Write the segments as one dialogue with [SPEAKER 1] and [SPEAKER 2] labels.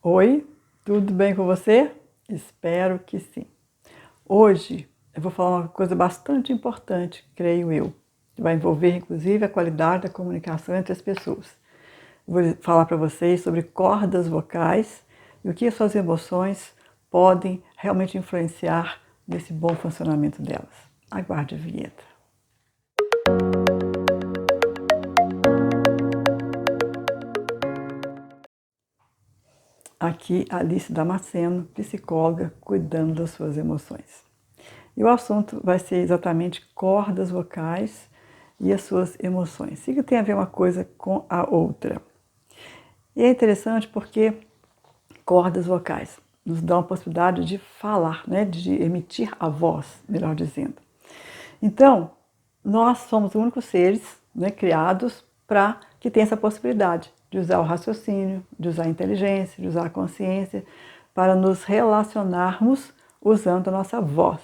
[SPEAKER 1] Oi, tudo bem com você? Espero que sim. Hoje eu vou falar uma coisa bastante importante, creio eu, que vai envolver inclusive a qualidade da comunicação entre as pessoas. Vou falar para vocês sobre cordas vocais e o que as suas emoções podem realmente influenciar nesse bom funcionamento delas. Aguarde a vinheta. Aqui Alice Damasceno, psicóloga, cuidando das suas emoções. E o assunto vai ser exatamente cordas vocais e as suas emoções. O que tem a ver uma coisa com a outra? E é interessante porque cordas vocais nos dão a possibilidade de falar, né, de emitir a voz, melhor dizendo. Então, nós somos os únicos seres, né, criados para que tenham essa possibilidade de usar o raciocínio, de usar a inteligência, de usar a consciência para nos relacionarmos usando a nossa voz,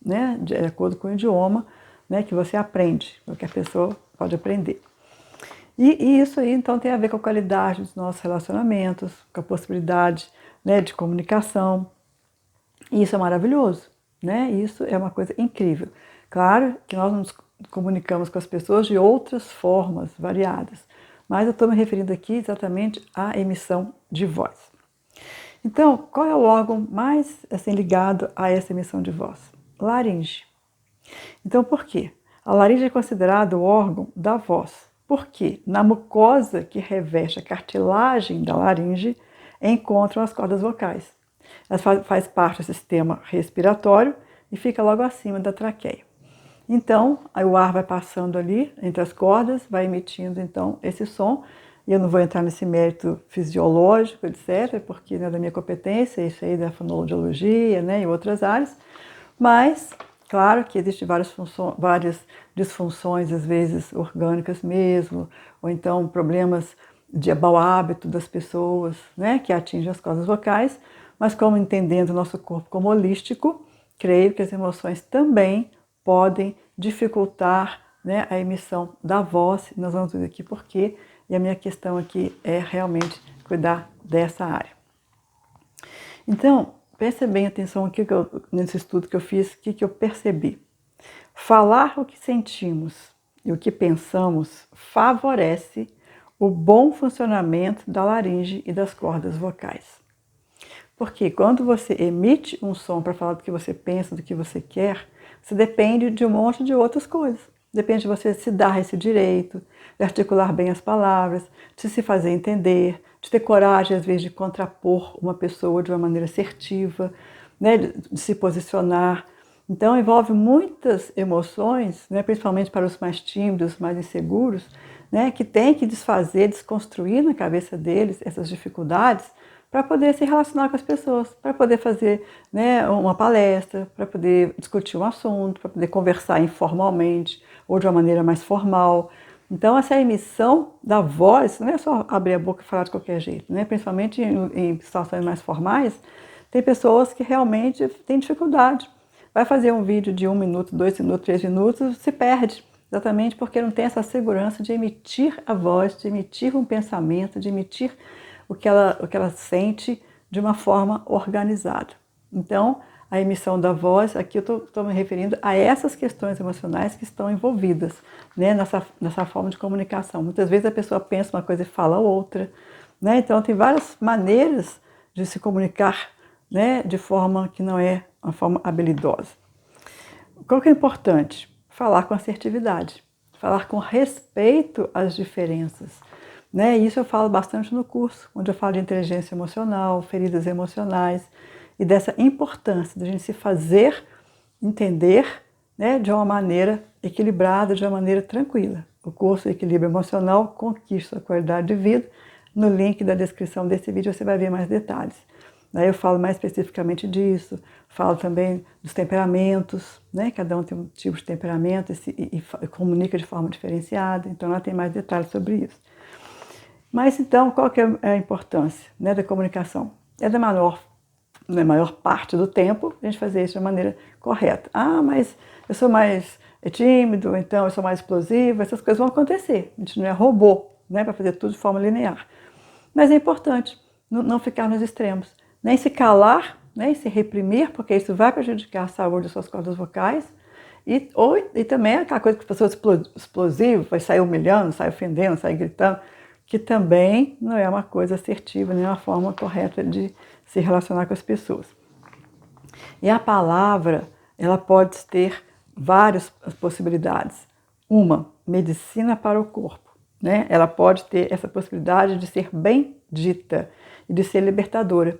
[SPEAKER 1] né, de acordo com o idioma, né, que você aprende, qualquer pessoa pode aprender. E isso aí então tem a ver com a qualidade dos nossos relacionamentos, com a possibilidade, né, de comunicação. E isso é maravilhoso, né? Isso é uma coisa incrível. Claro que nós nos comunicamos com as pessoas de outras formas variadas, mas eu estou me referindo aqui exatamente à emissão de voz. Então, qual é o órgão mais assim ligado a essa emissão de voz? Laringe. Então, por quê? A laringe é considerado o órgão da voz. Por quê? Na mucosa que reveste a cartilagem da laringe encontram as cordas vocais. Ela faz parte do sistema respiratório e fica logo acima da traqueia. Então, aí o ar vai passando ali entre as cordas, vai emitindo então esse som. E eu não vou entrar nesse mérito fisiológico, etc., porque não é da minha competência, isso aí da fonoaudiologia, né, e outras áreas. Mas, claro que existem várias disfunções, às vezes orgânicas mesmo, ou então problemas de mau hábito das pessoas, né, que atingem as cordas vocais. Mas como entendendo o nosso corpo como holístico, creio que as emoções também podem dificultar, né, a emissão da voz. Nós vamos ver aqui por quê. E a minha questão aqui é realmente cuidar dessa área. Então, preste bem atenção aqui nesse estudo que eu fiz, o que eu percebi. Falar o que sentimos e o que pensamos favorece o bom funcionamento da laringe e das cordas vocais. Porque quando você emite um som para falar do que você pensa, do que você quer, você depende de um monte de outras coisas. Depende de você se dar esse direito, de articular bem as palavras, de se fazer entender, de ter coragem, às vezes, de contrapor uma pessoa de uma maneira assertiva, né, de se posicionar. Então, envolve muitas emoções, né, principalmente para os mais tímidos, mais inseguros, né, que tem que desfazer, desconstruir na cabeça deles essas dificuldades para poder se relacionar com as pessoas, para poder fazer, né, uma palestra, para poder discutir um assunto, para poder conversar informalmente ou de uma maneira mais formal. Então, essa emissão da voz não é só abrir a boca e falar de qualquer jeito, né? Principalmente em situações mais formais, tem pessoas que realmente têm dificuldade. Vai fazer um vídeo de 1 minuto, 2 minutos, 3 minutos, se perde, exatamente porque não tem essa segurança de emitir a voz, de emitir um pensamento, de emitir o que ela sente de uma forma organizada. Então, a emissão da voz, aqui eu estou me referindo a essas questões emocionais que estão envolvidas, né, nessa forma de comunicação. Muitas vezes a pessoa pensa uma coisa e fala outra, né? Então, tem várias maneiras de se comunicar, né, de forma que não é uma forma habilidosa. Qual que é importante? Falar com assertividade, falar com respeito às diferenças. Né? Isso eu falo bastante no curso, onde eu falo de inteligência emocional, feridas emocionais e dessa importância de a gente se fazer entender, né, de uma maneira equilibrada, de uma maneira tranquila. O curso Equilíbrio Emocional Conquista a Qualidade de Vida. No link da descrição desse vídeo você vai ver mais detalhes. Daí eu falo mais especificamente disso, falo também dos temperamentos, né? Cada um tem um tipo de temperamento e comunica de forma diferenciada, então lá tem mais detalhes sobre isso. Mas então, qual que é a importância, né, da comunicação? É na maior parte do tempo a gente fazer isso de maneira correta. Ah, mas eu sou mais tímido, então eu sou mais explosivo, essas coisas vão acontecer. A gente não é robô, né, para fazer tudo de forma linear. Mas é importante, não ficar nos extremos, nem se calar, nem se reprimir, porque isso vai prejudicar a saúde das suas cordas vocais, e também aquela coisa que a pessoa explosiva, vai sair humilhando, sair ofendendo, sair gritando, que também não é uma coisa assertiva, nem uma forma correta de se relacionar com as pessoas. E a palavra, ela pode ter várias possibilidades. Uma, medicina para o corpo, né? Ela pode ter essa possibilidade de ser bem dita e de ser libertadora,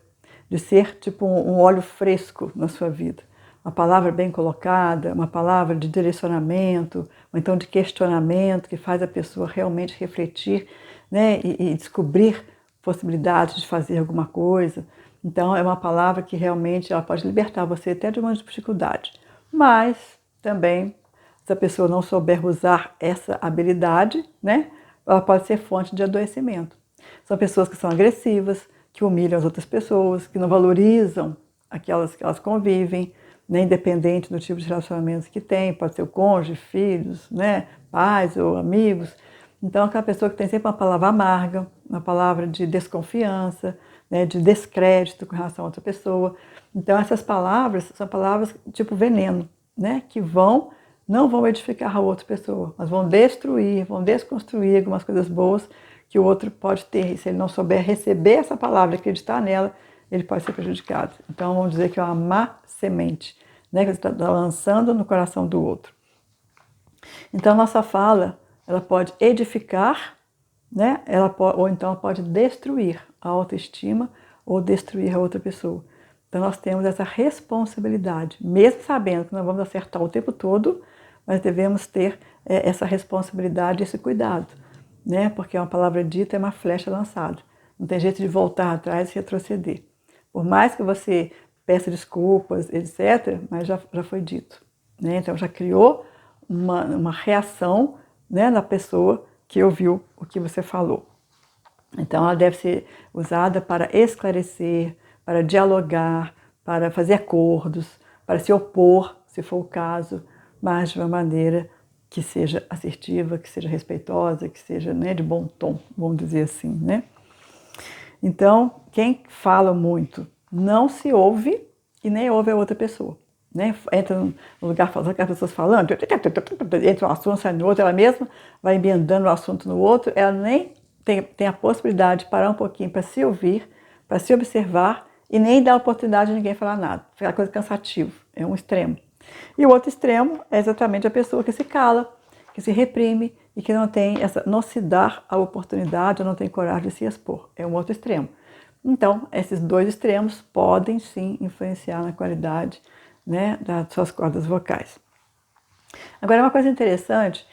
[SPEAKER 1] de ser tipo um óleo fresco na sua vida. Uma palavra bem colocada, uma palavra de direcionamento, ou então de questionamento, que faz a pessoa realmente refletir, né, e descobrir possibilidades de fazer alguma coisa. Então, é uma palavra que realmente ela pode libertar você até de uma dificuldade. Mas, também, se a pessoa não souber usar essa habilidade, né, ela pode ser fonte de adoecimento. São pessoas que são agressivas, que humilham as outras pessoas, que não valorizam aquelas que elas convivem, né, independente do tipo de relacionamentos que tem, pode ser o cônjuge, filhos, né, pais ou amigos. Então, aquela pessoa que tem sempre uma palavra amarga, uma palavra de desconfiança, né, de descrédito com relação a outra pessoa. Então, essas palavras são palavras tipo veneno, né, que não vão edificar a outra pessoa, mas vão destruir, vão desconstruir algumas coisas boas que o outro pode ter. E se ele não souber receber essa palavra e acreditar nela, ele pode ser prejudicado. Então, vamos dizer que é uma má semente, né, que você está lançando no coração do outro. Então, nossa fala, ela pode edificar, né, ou então ela pode destruir a autoestima ou destruir a outra pessoa. Então, nós temos essa responsabilidade, mesmo sabendo que não vamos acertar o tempo todo, mas devemos ter essa responsabilidade e esse cuidado, né, porque uma palavra dita é uma flecha lançada. Não tem jeito de voltar atrás e retroceder. Por mais que você peça desculpas, etc., mas já foi dito, né? Então, já criou uma reação, né, na pessoa que ouviu o que você falou. Então, ela deve ser usada para esclarecer, para dialogar, para fazer acordos, para se opor, se for o caso, mas de uma maneira que seja assertiva, que seja respeitosa, que seja, né, de bom tom, vamos dizer assim, né? Então, quem fala muito não se ouve e nem ouve a outra pessoa, né? Entra num lugar falando, as pessoas falando, entra um assunto, sai no outro, ela mesma vai emendando um assunto no outro, ela nem tem a possibilidade de parar um pouquinho para se ouvir, para se observar e nem dar a oportunidade de ninguém falar nada. Fica uma coisa cansativa, é um extremo. E o outro extremo é exatamente a pessoa que se cala, que se reprime e que não se dá a oportunidade ou não tem coragem de se expor. É um outro extremo. Então, esses dois extremos podem sim influenciar na qualidade, né, das suas cordas vocais. Agora, uma coisa interessante,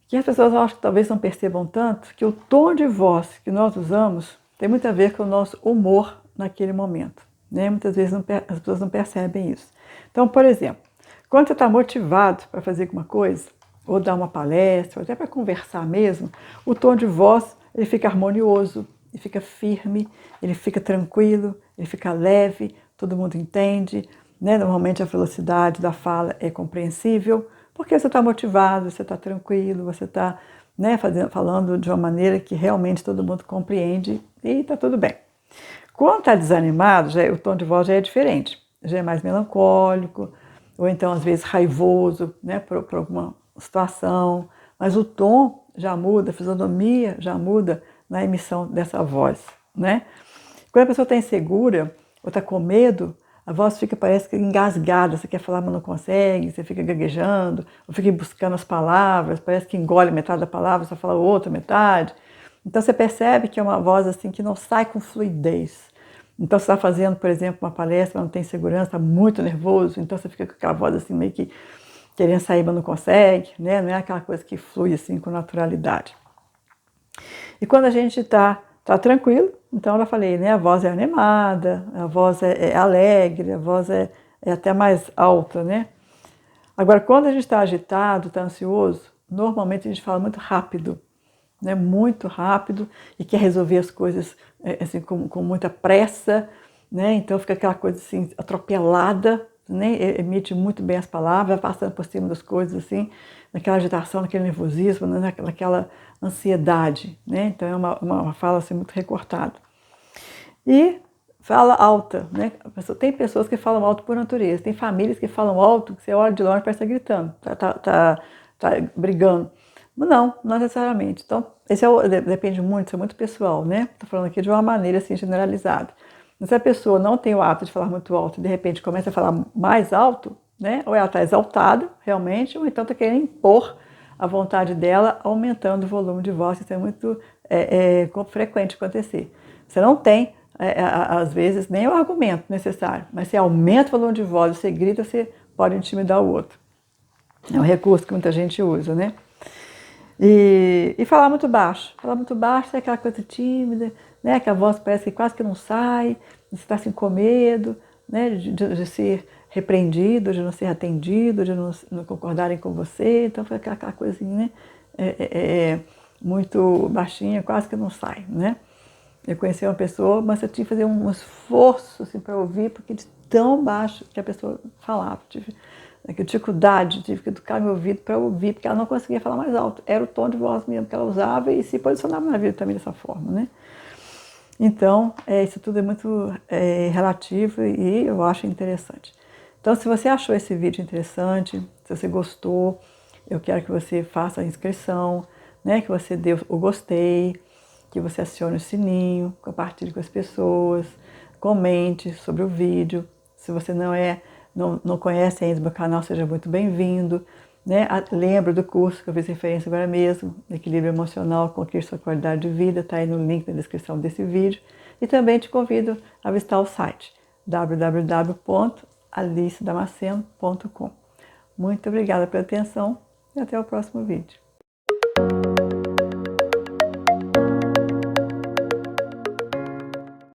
[SPEAKER 1] que as pessoas acho que talvez não percebam tanto, que o tom de voz que nós usamos tem muito a ver com o nosso humor naquele momento, né? Muitas vezes as pessoas não percebem isso. Então, por exemplo, quando você está motivado para fazer alguma coisa, ou dar uma palestra, ou até para conversar mesmo, o tom de voz ele fica harmonioso, ele fica firme, ele fica tranquilo, ele fica leve, todo mundo entende, né? Normalmente a velocidade da fala é compreensível, porque você está motivado, você está tranquilo, você está, né, falando de uma maneira que realmente todo mundo compreende e está tudo bem. Quando está desanimado, o tom de voz já é diferente, já é mais melancólico, ou então às vezes raivoso, né, por alguma situação, mas o tom já muda, a fisionomia já muda na emissão dessa voz, né? Quando a pessoa está insegura ou está com medo, a voz parece que engasgada, você quer falar, mas não consegue, você fica gaguejando, ou fica buscando as palavras, parece que engole metade da palavra, só fala outra metade. Então você percebe que é uma voz assim que não sai com fluidez. Então você está fazendo, por exemplo, uma palestra, não tem segurança, está muito nervoso, então você fica com aquela voz assim meio que querendo sair, mas não consegue, né? Não é aquela coisa que flui assim com naturalidade. E quando a gente está tranquilo, então eu já falei, né? A voz é animada, a voz é alegre, a voz é até mais alta, né? Agora, quando a gente está agitado, está ansioso, normalmente a gente fala muito rápido, né? Muito rápido e quer resolver as coisas assim, com muita pressa, né? Então fica aquela coisa assim atropelada, né? Emite muito bem as palavras, passando por cima das coisas assim, naquela agitação, naquele nervosismo, naquela ansiedade, né? Então é uma fala assim muito recortada. E fala alta, né? Tem pessoas que falam alto por natureza, tem famílias que falam alto, que você olha de longe e parece que tá gritando, tá brigando. Mas não necessariamente. Então, depende muito, isso é muito pessoal, né? Estou falando aqui de uma maneira assim generalizada. Mas se a pessoa não tem o hábito de falar muito alto e de repente começa a falar mais alto, né? Ou ela está exaltada realmente, ou então está querendo impor a vontade dela, aumentando o volume de voz. Isso é muito frequente acontecer. Você não tem, às vezes, nem o argumento necessário, mas você aumenta o volume de voz, você grita, você pode intimidar o outro. É um recurso que muita gente usa, né? E falar muito baixo. Falar muito baixo é aquela coisa tímida, né? Que a voz parece que quase que não sai, você está assim com medo, né? De ser repreendido, de não ser atendido, de não concordarem com você. Então foi aquela coisinha, né? Muito baixinha, quase que não sai, né? Eu conheci uma pessoa, mas eu tinha que fazer um esforço assim, para ouvir, porque de tão baixo que a pessoa falava. Tive dificuldade, tive que educar meu ouvido para ouvir, porque ela não conseguia falar mais alto. Era o tom de voz mesmo que ela usava e se posicionava na vida também dessa forma, né? Então, isso tudo é muito relativo e eu acho interessante. Então, se você achou esse vídeo interessante, se você gostou, eu quero que você faça a inscrição, né? Que você dê o gostei, que você acione o sininho, compartilhe com as pessoas, comente sobre o vídeo. Se você não conhece ainda o meu canal, seja muito bem-vindo. Né? Lembra do curso que eu fiz referência agora mesmo, Equilíbrio Emocional, Conquiste Sua Qualidade de Vida, está aí no link na descrição desse vídeo. E também te convido a visitar o site www.alicedamaceno.com. Muito obrigada pela atenção e até o próximo vídeo.